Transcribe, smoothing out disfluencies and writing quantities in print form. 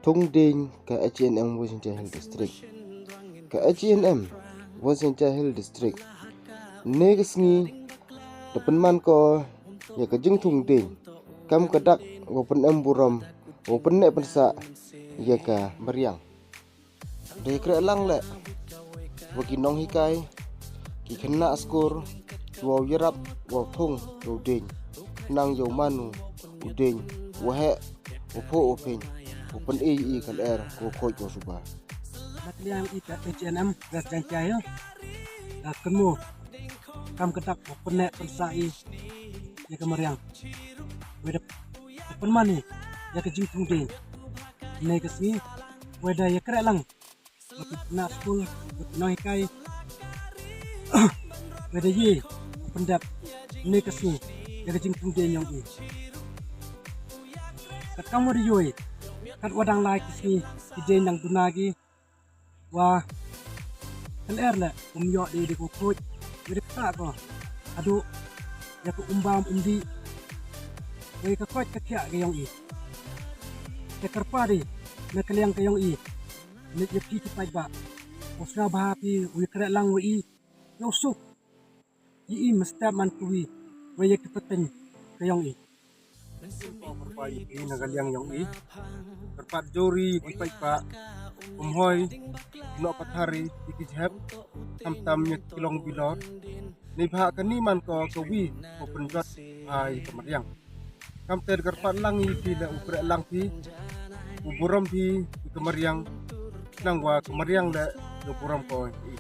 Tungding ke HNM Washington Hill District. Ke HNM Washington Hill District. Negisngi depan man ko ya ke jeng tungding. Kam kedak wopen emburam wopen nek pensa ya ka meriang. Dari kre lang le. Wagi nong hikai ki kena skor wow yerap wow thung uding nang yo manu uding wahe opo openg open e kan ko ko ko suba Matliang ita HNM gas dan cayo kemu kam ketak open nek pensai ya kemeriang weda open mani ya ke jingtung ding ne kesni weda ya kere lang waktu na school waktu no hikai weda ye open dap ne kesni ya ke jingtung ding yang i kat kamu di yoi kat wadang lai kesni ide nang dunagi wah kan le yo di kokoj weda tak ko adu ya ke umbam undi we ka koj ka kya ke yong i te karpari na kaliang ke yong i ne ye pi pai ba osna ba pi we kra lang we i yo su i mesta man tuwi we ye kepeten ke yong i Perpai ini nagaliang yang perpat jori di pai pa umhoy no pathari ikijhab tam kilong bilor ni bha kani man ko wi open jot ai kemariang kam ter karpat langi pi le ukre lang pi uburam pi kemariang nang wa kemariang le uburam ko i